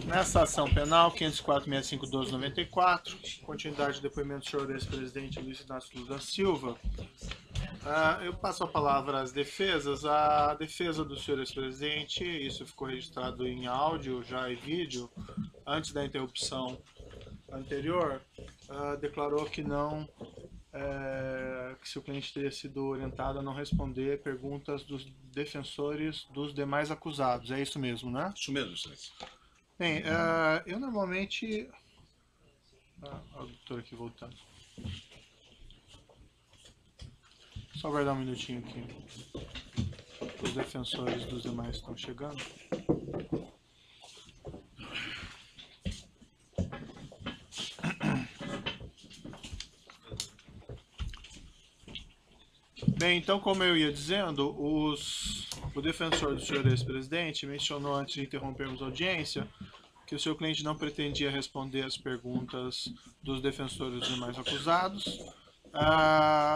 Nessa ação penal, 504.65.12.94, continuidade do depoimento do senhor ex-presidente Luiz Inácio Lula da Silva, eu passo a palavra às defesas. A defesa do senhor ex-presidente, isso ficou registrado em áudio já e vídeo, antes da interrupção anterior, declarou que não, que seu cliente teria sido orientado a não responder perguntas dos defensores dos demais acusados. É isso mesmo, né? Isso mesmo, excelência. Bem, eu normalmente... o doutor aqui voltando. Só aguardar um minutinho aqui. Os defensores dos demais estão chegando. Bem, então, como eu ia dizendo, o defensor do senhor ex-presidente mencionou antes de interrompermos a audiência que o seu cliente não pretendia responder as perguntas dos defensores dos demais acusados.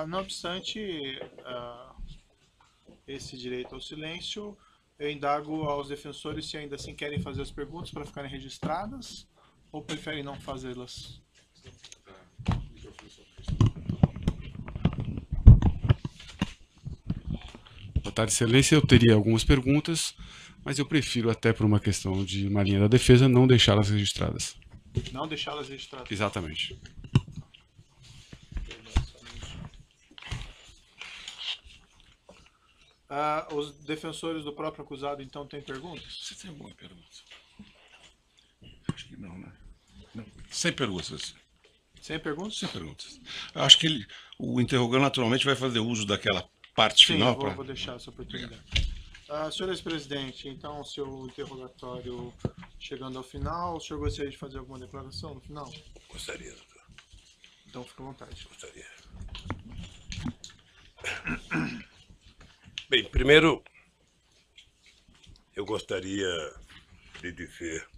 Não obstante esse direito ao silêncio, eu indago aos defensores se ainda assim querem fazer as perguntas para ficarem registradas ou preferem não fazê-las. Boa tarde, excelência. Eu teria algumas perguntas, mas eu prefiro, até por uma questão de uma linha da defesa, não deixá-las registradas. Não deixá-las registradas? Exatamente. Os defensores do próprio acusado, então, têm perguntas? Você tem alguma pergunta? Acho que não, né? Não. Sem perguntas. Sem perguntas? Sem perguntas. Acho que o interrogante naturalmente vai fazer uso daquela parte final. Sim, vou deixar essa oportunidade. Senhor ex-presidente, então, seu interrogatório chegando ao final, o senhor gostaria de fazer alguma declaração no final? Gostaria, doutor. Então, fique à vontade. Gostaria. Bem, primeiro, eu gostaria de dizer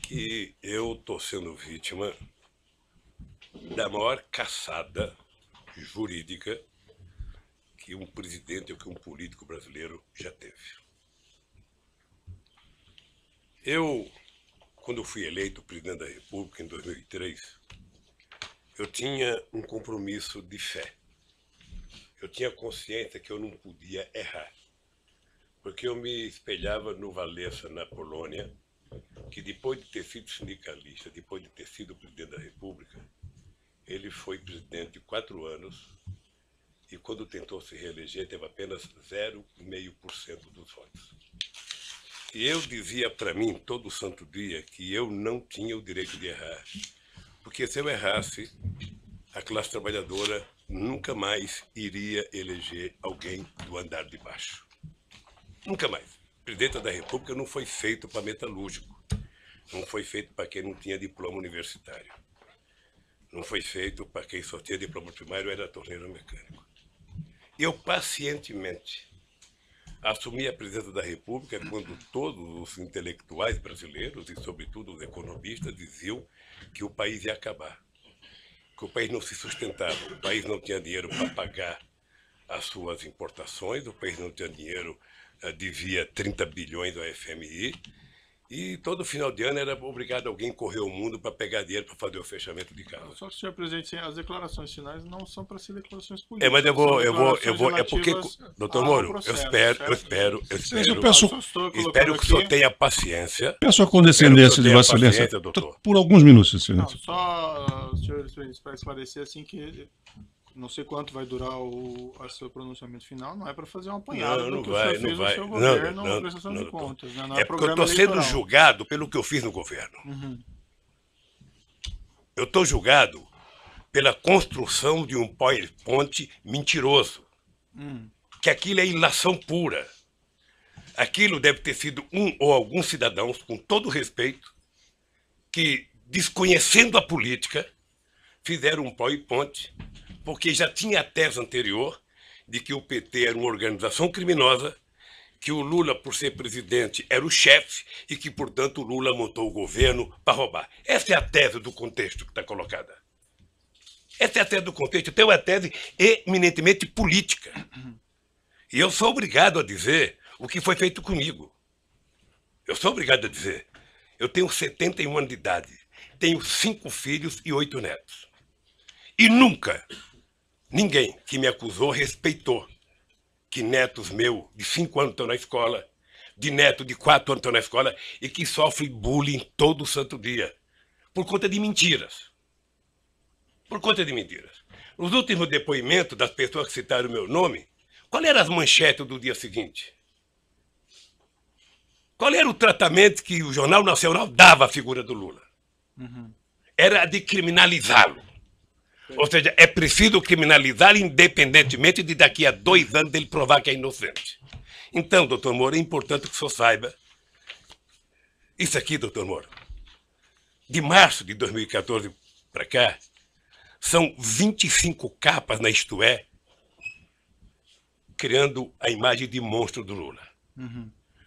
que eu estou sendo vítima da maior caçada jurídica que um presidente ou que um político brasileiro já teve. Eu, quando fui eleito presidente da República em 2003, eu tinha um compromisso de fé. Eu tinha consciência que eu não podia errar, porque eu me espelhava no Walesa, na Polônia, que depois de ter sido sindicalista, depois de ter sido presidente da República, ele foi presidente de 4 anos e quando tentou se reeleger teve apenas 0,5% dos votos. E eu dizia para mim todo santo dia que eu não tinha o direito de errar, porque se eu errasse, a classe trabalhadora nunca mais iria eleger alguém do andar de baixo. Nunca mais. O presidente da República não foi feito para metalúrgico. Não foi feito para quem não tinha diploma universitário. Não foi feito para quem só tinha diploma primário e era torneiro mecânico. Eu pacientemente assumi a presidência da República quando todos os intelectuais brasileiros e, sobretudo, os economistas diziam que o país ia acabar. Que o país não se sustentava, o país não tinha dinheiro para pagar as suas importações, o país não tinha dinheiro, devia 30 bilhões ao FMI, e todo final de ano era obrigado alguém correr o mundo para pegar dinheiro para fazer o fechamento de casa. Só que, senhor presidente, as declarações finais não são para ser declarações políticas. Mas eu vou, é porque, doutor Moro, eu espero que o senhor tenha paciência. Peço a condescendência de Vossa Excelência, doutor. Por alguns minutos, Excelência. Só, senhor presidente, para esclarecer assim que não sei quanto vai durar o seu pronunciamento final, não é para fazer um apanhado do que o senhor fez no seu governo na prestação de contas. Né? Não é porque eu estou sendo julgado pelo que eu fiz no governo. Eu estou julgado pela construção de um PowerPoint mentiroso. Que aquilo é ilação pura. Aquilo deve ter sido um ou alguns cidadãos, com todo respeito, que, desconhecendo a política, fizeram um PowerPoint, porque já tinha a tese anterior de que o PT era uma organização criminosa, que o Lula, por ser presidente, era o chefe e que, portanto, o Lula montou o governo para roubar. Essa é a tese do contexto que está colocada. Essa é a tese do contexto. Então, é uma tese eminentemente política. E eu sou obrigado a dizer o que foi feito comigo. Eu sou obrigado a dizer. Eu tenho 71 anos de idade. Tenho 5 filhos e 8 netos. E nunca ninguém que me acusou respeitou que netos meus de 5 anos estão na escola, de neto de 4 anos estão na escola e que sofrem bullying todo santo dia. Por conta de mentiras. Por conta de mentiras. Nos últimos depoimentos das pessoas que citaram o meu nome, qual eram as manchetes do dia seguinte? Qual era o tratamento que o Jornal Nacional dava à figura do Lula? Era de criminalizá-lo. Ou seja, é preciso criminalizar independentemente de daqui a 2 anos ele provar que é inocente. Então, doutor Moro, é importante que o senhor saiba. Isso aqui, doutor Moro, de março de 2014 para cá, são 25 capas na Isto É, criando a imagem de monstro do Lula.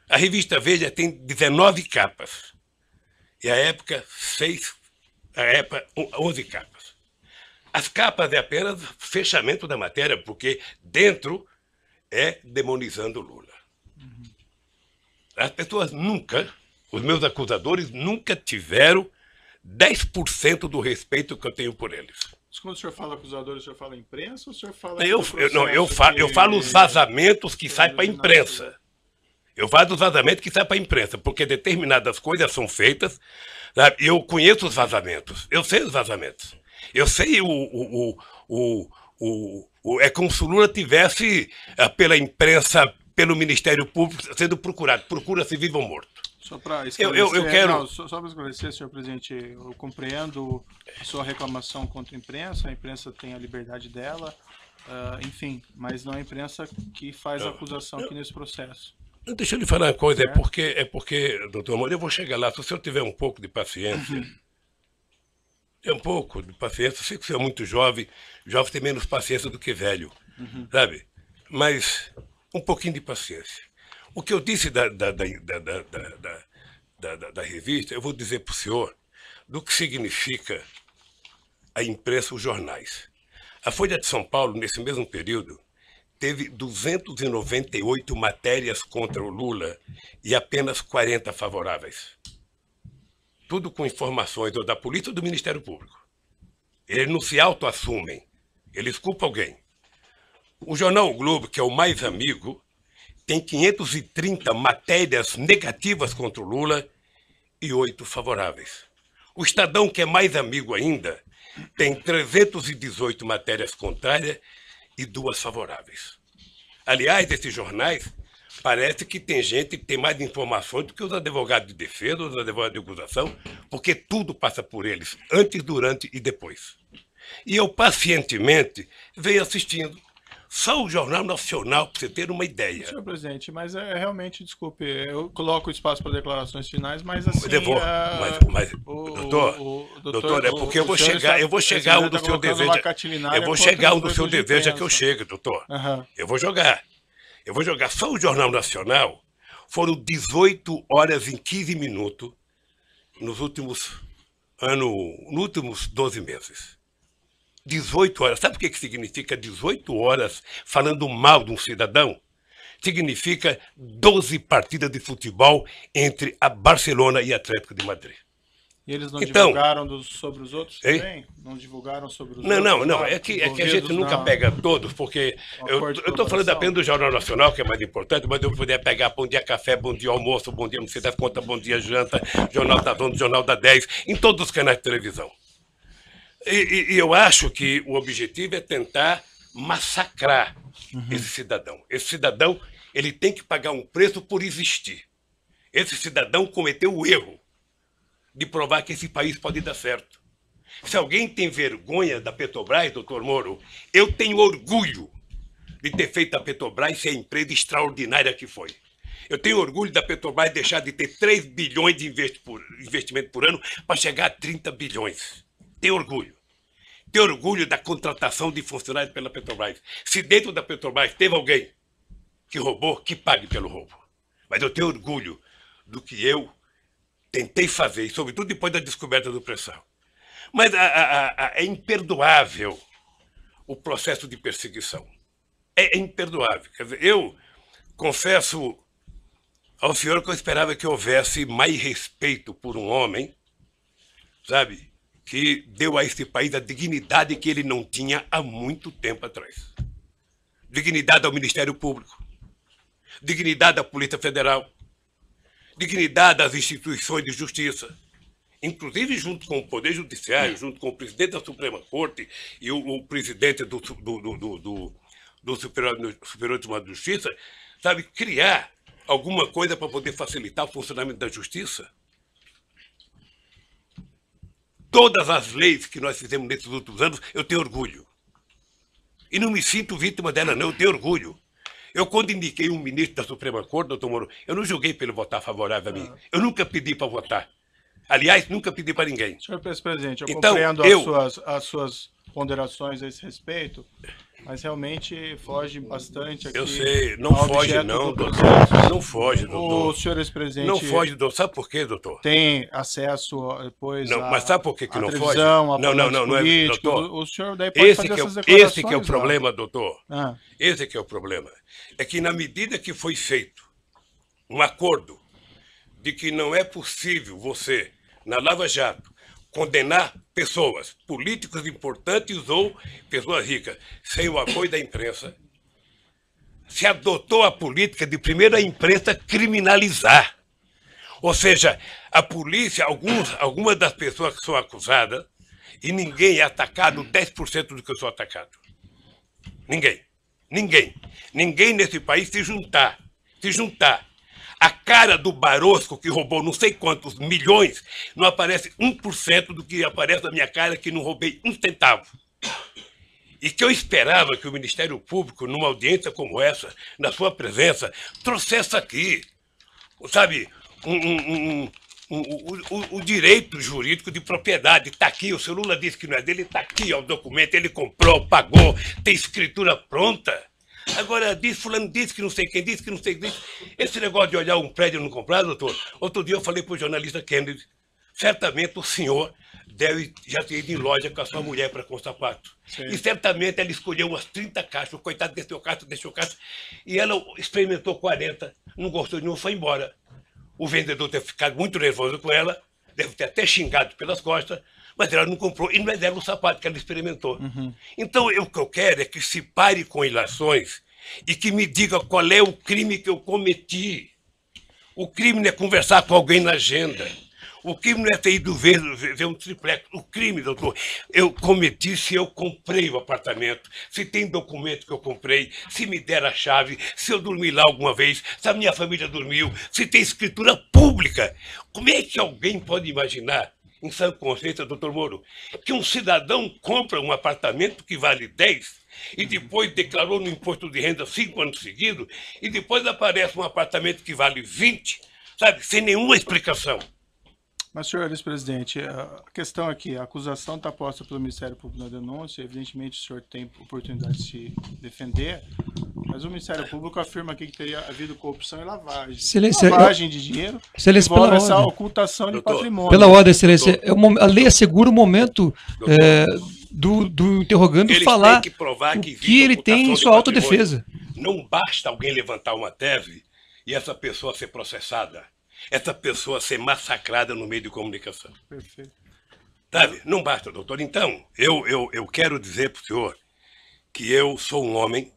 A revista Veja tem 19 capas. E a época, 11 capas. As capas é apenas fechamento da matéria, porque dentro é demonizando o Lula. As pessoas nunca, os meus acusadores, nunca tiveram 10% do respeito que eu tenho por eles. Mas quando o senhor fala acusadores, o senhor fala imprensa ou o senhor fala... Eu falo os vazamentos que saem para a imprensa. Eu falo dos vazamentos que saem para a imprensa, porque determinadas coisas são feitas, sabe? Eu conheço os vazamentos, eu sei os vazamentos. Eu sei é como se o Lula tivesse, pela imprensa, pelo Ministério Público, sendo procurado. Procura-se vivo ou morto. Só para esclarecer, eu quero... só para esclarecer, senhor presidente, eu compreendo a sua reclamação contra a imprensa tem a liberdade dela, enfim, mas não é a imprensa que faz a acusação aqui nesse processo. Deixa eu lhe falar uma coisa, é porque, doutor Moro, eu vou chegar lá, se o senhor tiver um pouco de paciência, eu sei que o senhor é muito jovem tem menos paciência do que velho, sabe? Mas um pouquinho de paciência. O que eu disse da revista, eu vou dizer para o senhor do que significa a imprensa, os jornais. A Folha de São Paulo, nesse mesmo período, teve 298 matérias contra o Lula e apenas 40 favoráveis. Tudo com informações ou da polícia ou do Ministério Público. Eles não se autoassumem, eles culpam alguém. O jornal O Globo, que é o mais amigo, tem 530 matérias negativas contra o Lula e 8 favoráveis. O Estadão, que é mais amigo ainda, tem 318 matérias contrárias e 2 favoráveis. Aliás, esses jornais, parece que tem gente que tem mais informações do que os advogados de defesa, os advogados de acusação, porque tudo passa por eles, antes, durante e depois. E eu, pacientemente, venho assistindo. Só o Jornal Nacional, para você ter uma ideia. Senhor presidente, mas realmente, desculpe, eu coloco o espaço para declarações finais, mas assim... Doutor, é porque eu vou chegar um do seu desejo. Eu vou chegar um do seu desejo que eu chegue, doutor. Eu vou jogar. Só o Jornal Nacional foram 18 horas e 15 minutos nos últimos 12 meses. 18 horas. Sabe o que significa 18 horas falando mal de um cidadão? Significa 12 partidas de futebol entre a Barcelona e Atlético de Madrid. E eles não divulgaram sobre os outros também? Não divulgaram sobre os outros? Não. É que a gente nunca pega todos, porque eu estou falando apenas do Jornal Nacional, que é mais importante, mas eu poderia pegar Bom Dia Café, Bom Dia Almoço, Bom Dia Não Sei das Contas, Bom Dia Janta, Jornal da Zona, Jornal da 10, em todos os canais de televisão. E eu acho que o objetivo é tentar massacrar esse cidadão. Esse cidadão, ele tem que pagar um preço por existir. Esse cidadão cometeu o erro de provar que esse país pode dar certo. Se alguém tem vergonha da Petrobras, doutor Moro, eu tenho orgulho de ter feito a Petrobras ser a empresa extraordinária que foi. Eu tenho orgulho da Petrobras deixar de ter 3 bilhões de investimento por ano para chegar a 30 bilhões. Tenho orgulho. Tenho orgulho da contratação de funcionários pela Petrobras. Se dentro da Petrobras teve alguém que roubou, que pague pelo roubo. Mas eu tenho orgulho do que eu tentei fazer, sobretudo depois da descoberta do pré-sal. Mas é imperdoável o processo de perseguição. É imperdoável. Quer dizer, eu confesso ao senhor que eu esperava que houvesse mais respeito por um homem, sabe, que deu a esse país a dignidade que ele não tinha há muito tempo atrás. Dignidade ao Ministério Público, dignidade à Polícia Federal, dignidade às instituições de justiça, inclusive junto com o Poder Judiciário, junto com o presidente da Suprema Corte e o presidente do Superior Tribunal de Justiça, sabe, criar alguma coisa para poder facilitar o funcionamento da justiça. Todas as leis que nós fizemos nesses últimos anos, eu tenho orgulho. E não me sinto vítima dela, não, eu tenho orgulho. Eu, quando indiquei um ministro da Suprema Corte, doutor Moro, eu não julguei para ele votar favorável a mim. Eu nunca pedi para votar. Aliás, nunca pedi para ninguém. Senhor presidente, eu Então, compreendo as suas ponderações a esse respeito, mas realmente foge bastante aqui. Eu sei, não ao foge objeto não, do doutor. processo. Não foge, doutor. O senhor ex-presidente Não foge, doutor. Sabe por quê, doutor? tem acesso depois Não, mas sabe por que à não foge? televisão, a Não é, políticos, doutor. O senhor daí pode fazer essas declarações. Esse que é o problema, doutor. Ah. Esse que é o problema. É que na medida que foi feito um acordo de que não é possível você, na Lava Jato, condenar pessoas, políticos importantes ou pessoas ricas, sem o apoio da imprensa, se adotou a política de primeiro a imprensa criminalizar. Ou seja, a polícia, algumas das pessoas que são acusadas, e ninguém é atacado 10% do que eu sou atacado. Ninguém. Ninguém. Ninguém nesse país se juntar. A cara do Barosco, que roubou não sei quantos milhões, não aparece 1% do que aparece na minha cara, que não roubei um centavo. E que eu esperava que o Ministério Público, numa audiência como essa, na sua presença, trouxesse aqui, sabe, o direito jurídico de propriedade. Está aqui, o senhor Lula disse que não é dele, está aqui, ó, o documento, ele comprou, pagou, tem escritura pronta. Agora, fulano disse que não sei quem disse, que não sei quem disse. Esse negócio de olhar um prédio e não comprar, doutor, outro dia eu falei para o jornalista Kennedy, certamente o senhor deve já ter ido em loja com a sua mulher para com sapato. Sim. E certamente ela escolheu umas 30 caixas, o coitado deixou caixa, e ela experimentou 40, não gostou de nenhum, foi embora. O vendedor deve ter ficado muito nervoso com ela, deve ter até xingado pelas costas, mas ela não comprou, e não é dela o sapato que ela experimentou. Então, o que eu quero é que se pare com ilações e que me diga qual é o crime que eu cometi. O crime não é conversar com alguém na agenda. O crime não é ter ido ver um triplex. O crime, doutor, eu cometi se eu comprei o apartamento, se tem documento que eu comprei, se me der a chave, se eu dormi lá alguma vez, se a minha família dormiu, se tem escritura pública. Como é que alguém pode imaginar, em sã consciência, doutor Moro, que um cidadão compra um apartamento que vale 10 e depois declarou no imposto de renda 5 anos seguidos e depois aparece um apartamento que vale 20, sabe, sem nenhuma explicação? Mas, senhor ex-presidente, a questão aqui, a acusação está posta pelo Ministério Público na denúncia, evidentemente o senhor tem oportunidade de se defender, mas o Ministério Público afirma aqui que teria havido corrupção e lavagem. Lavagem de dinheiro, envolve essa ocultação de patrimônio. Pela ordem, excelência, a lei assegura o momento do interrogando falar o que ele tem em sua autodefesa. Não basta alguém levantar uma tese e essa pessoa ser processada. Essa pessoa ser massacrada no meio de comunicação. Perfeito. Sabe? Não basta, doutor. Então, eu quero dizer para o senhor que eu sou um homem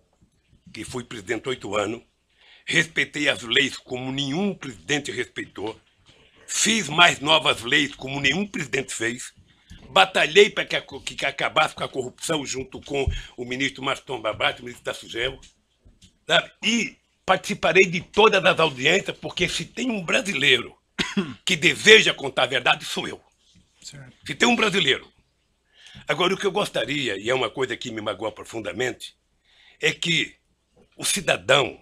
que fui presidente 8 anos, respeitei as leis como nenhum presidente respeitou, fiz mais novas leis como nenhum presidente fez, batalhei para que acabasse com a corrupção junto com o ministro Maston Babate, o ministro da Sugemo, sabe? E participarei de todas as audiências, porque se tem um brasileiro que deseja contar a verdade, sou eu. Certo. Se tem um brasileiro. Agora, o que eu gostaria, e é uma coisa que me magoa profundamente, é que o cidadão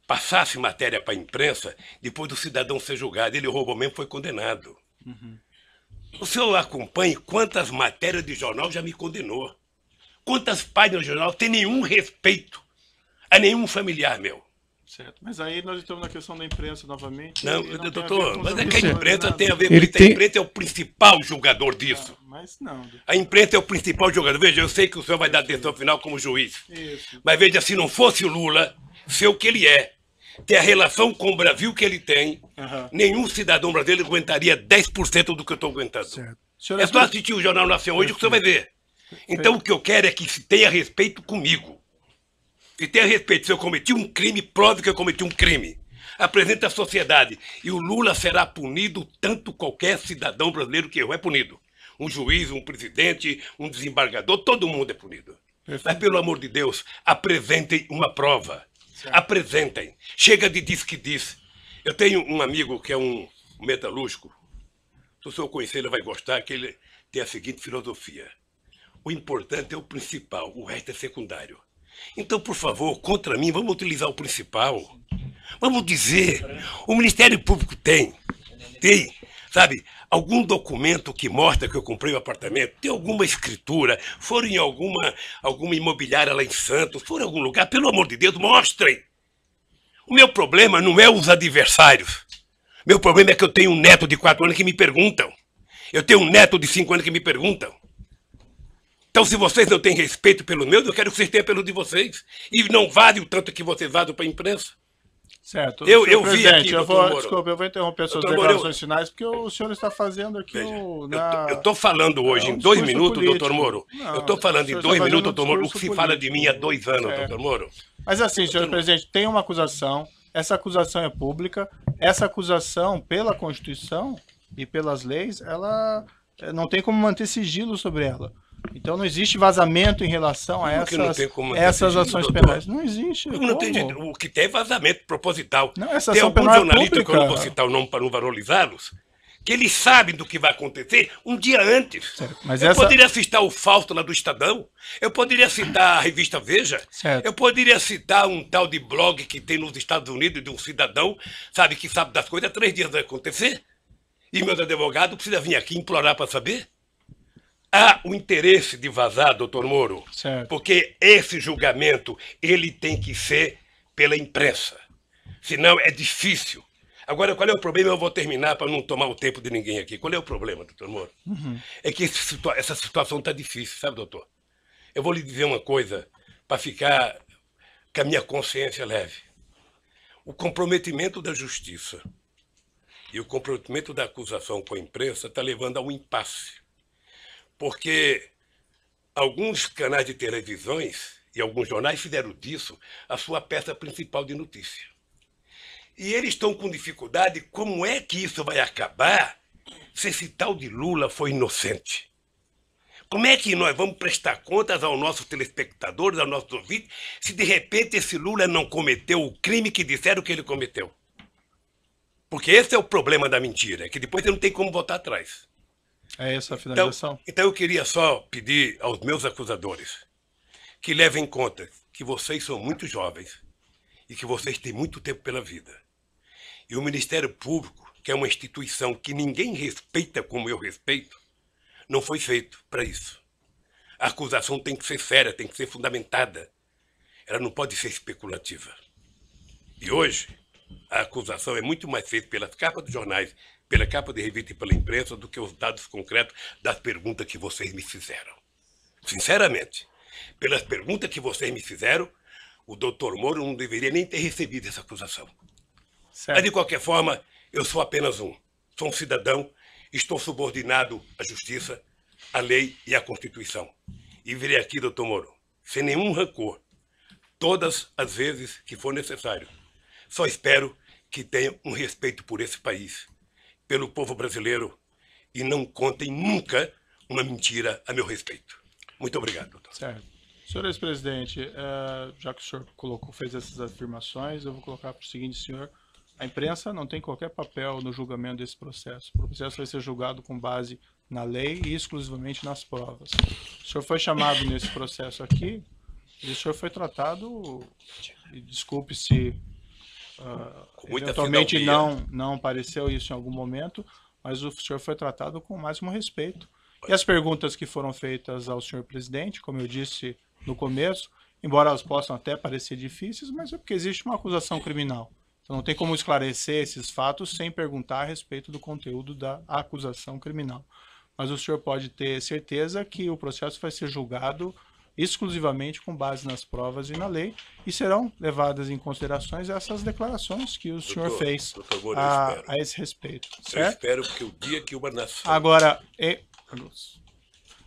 passasse matéria para a imprensa, depois do cidadão ser julgado. Ele roubou mesmo, foi condenado. O senhor acompanha quantas matérias de jornal já me condenou. Quantas páginas de jornal tem nenhum respeito a nenhum familiar meu. Certo, mas aí nós estamos na questão da imprensa novamente. Não, doutor, mas é que a imprensa tem a ver com isso. A imprensa é o principal julgador disso. Mas não. A imprensa é o principal julgador. Veja, eu sei que o senhor vai dar atenção final como juiz. Isso. Mas veja, se não fosse o Lula, ser o que ele é, ter a relação com o Brasil que ele tem, nenhum cidadão brasileiro aguentaria 10% do que eu estou aguentando. É só assistir o Jornal Nacional hoje que você vai ver. Então o que eu quero é que se tenha respeito comigo. Se tenha respeito, se eu cometi um crime, prove que eu cometi um crime. Apresenta à sociedade. E o Lula será punido tanto qualquer cidadão brasileiro que errou é punido. Um juiz, um presidente, um desembargador, todo mundo é punido. Mas, pelo amor de Deus, apresentem uma prova. Apresentem. Chega de diz que diz. Eu tenho um amigo que é um metalúrgico. Se o senhor conhecer, ele vai gostar, que ele tem a seguinte filosofia. O importante é o principal, o resto é secundário. Então, por favor, contra mim, vamos utilizar o principal. Vamos dizer, o Ministério Público tem, sabe, algum documento que mostra que eu comprei o apartamento, tem alguma escritura, foram em alguma imobiliária lá em Santos, foram em algum lugar, pelo amor de Deus, mostrem. O meu problema não é os adversários. Meu problema é que eu tenho um neto de 4 anos que me perguntam. Eu tenho um neto de 5 anos que me perguntam. Então, se vocês não têm respeito pelo meu, eu quero que vocês tenham pelo de vocês. E não vale o tanto que vocês vazam para a imprensa. Certo. Eu vi aqui, desculpa, eu vou interromper suas declarações finais, porque o senhor está fazendo aqui eu estou falando hoje em 2 minutos, doutor Moro. Eu estou falando em 2 minutos, doutor Moro, o que se fala de mim há 2 anos, doutor Moro. Mas assim, senhor presidente, tem uma acusação, essa acusação é pública, essa acusação, pela Constituição e pelas leis, ela não tem como manter sigilo sobre ela. Então não existe vazamento em relação a essas ações penais. Não existe. Não tem jeito. O que tem é vazamento proposital. Não, essa tem ação alguns penal jornalistas, é que eu não vou citar o nome para não valorizá-los, que eles sabem do que vai acontecer um dia antes. Mas eu poderia citar o Fausto lá do Estadão, eu poderia citar a revista Veja, eu poderia citar um tal de blog que tem nos Estados Unidos de um cidadão, sabe, que sabe das coisas, 3 dias vai acontecer, e meus advogados precisam vir aqui implorar para saber. Há o interesse de vazar, doutor Moro, porque esse julgamento ele tem que ser pela imprensa. Senão é difícil. Agora, qual é o problema? Eu vou terminar para não tomar o tempo de ninguém aqui. Qual é o problema, doutor Moro? É que essa situação está difícil, sabe, doutor? Eu vou lhe dizer uma coisa para ficar com a minha consciência leve. O comprometimento da justiça e o comprometimento da acusação com a imprensa está levando a um impasse. Porque alguns canais de televisões e alguns jornais fizeram disso a sua peça principal de notícia. E eles estão com dificuldade, como é que isso vai acabar se esse tal de Lula foi inocente? Como é que nós vamos prestar contas aos nossos telespectadores, aos nossos ouvintes, se de repente esse Lula não cometeu o crime que disseram que ele cometeu? Porque esse é o problema da mentira, que depois você não tem como voltar atrás. É essa a finalização? Então eu queria só pedir aos meus acusadores que levem em conta que vocês são muito jovens e que vocês têm muito tempo pela vida. E o Ministério Público, que é uma instituição que ninguém respeita como eu respeito, não foi feito para isso. A acusação tem que ser séria, tem que ser fundamentada. Ela não pode ser especulativa. E hoje, a acusação é muito mais feita pelas capas dos jornais, pela capa de revista e pela imprensa, do que os dados concretos das perguntas que vocês me fizeram. Sinceramente, pelas perguntas que vocês me fizeram, o doutor Moro não deveria nem ter recebido essa acusação. Mas, de qualquer forma, eu sou apenas sou um cidadão, estou subordinado à justiça, à lei e à Constituição. E virei aqui, doutor Moro, sem nenhum rancor, todas as vezes que for necessário. Só espero que tenha um respeito por esse país, pelo povo brasileiro, e não contem nunca uma mentira a meu respeito. Muito obrigado, doutor. Certo. Senhor ex-presidente, já que o senhor fez essas afirmações, eu vou colocar para o seguinte, senhor: a imprensa não tem qualquer papel no julgamento desse processo. O processo vai ser julgado com base na lei e exclusivamente nas provas. O senhor foi chamado nesse processo aqui e o senhor foi tratado, e desculpe se eventualmente não pareceu isso em algum momento, mas o senhor foi tratado com o máximo respeito. E as perguntas que foram feitas ao senhor presidente, como eu disse no começo, embora elas possam até parecer difíceis, mas é porque existe uma acusação criminal. Então não tem como esclarecer esses fatos sem perguntar a respeito do conteúdo da acusação criminal. Mas o senhor pode ter certeza que o processo vai ser julgado exclusivamente com base nas provas e na lei, e serão levadas em considerações essas declarações que o senhor fez a esse respeito. Certo? Eu espero que o dia que uma nação...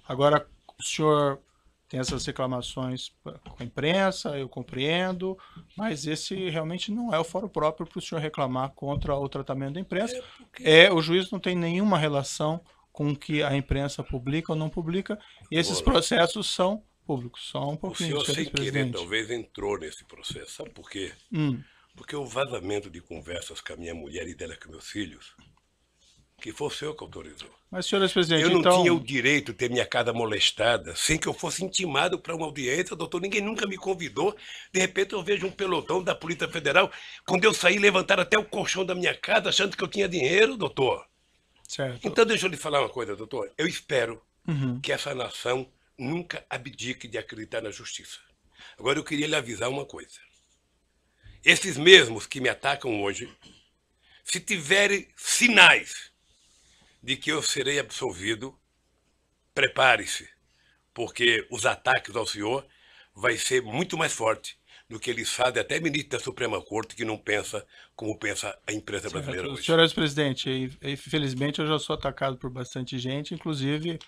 Agora, o senhor tem essas reclamações com a imprensa, eu compreendo, mas esse realmente não é o fórum próprio para o senhor reclamar contra o tratamento da imprensa. O juiz não tem nenhuma relação com o que a imprensa publica ou não publica, e esses processos são públicos. Só um pouquinho, o senhor, sem querer, talvez entrou nesse processo. Sabe por quê? Porque o vazamento de conversas com a minha mulher e dela com meus filhos, que foi o senhor que autorizou. Mas, senhor presidente, eu não tinha o direito de ter minha casa molestada sem que eu fosse intimado para uma audiência, doutor. Ninguém nunca me convidou. De repente eu vejo um pelotão da Polícia Federal. Quando eu saí, levantaram até o colchão da minha casa achando que eu tinha dinheiro, doutor. Certo. Então deixa eu lhe falar uma coisa, doutor. Eu espero que essa nação nunca abdique de acreditar na justiça. Agora eu queria lhe avisar uma coisa. Esses mesmos que me atacam hoje, se tiverem sinais de que eu serei absolvido, prepare-se, porque os ataques ao senhor vai ser muito mais forte do que eles fazem até ministro da Suprema Corte, que não pensa como pensa a imprensa brasileira hoje. Senhor presidente, infelizmente eu já sou atacado por bastante gente, inclusive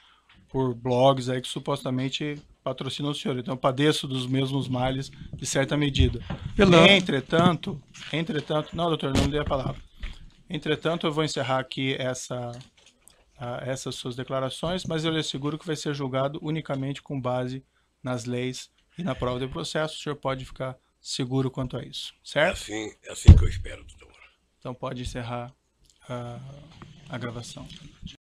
por blogs aí que supostamente patrocinam o senhor. Então eu padeço dos mesmos males de certa medida. Entretanto, não, doutor, não dei a palavra. Entretanto, eu vou encerrar aqui essas suas declarações, mas eu lhe asseguro que vai ser julgado unicamente com base nas leis e na prova de processo. O senhor pode ficar seguro quanto a isso, certo? É assim que eu espero, doutor. Então pode encerrar a gravação.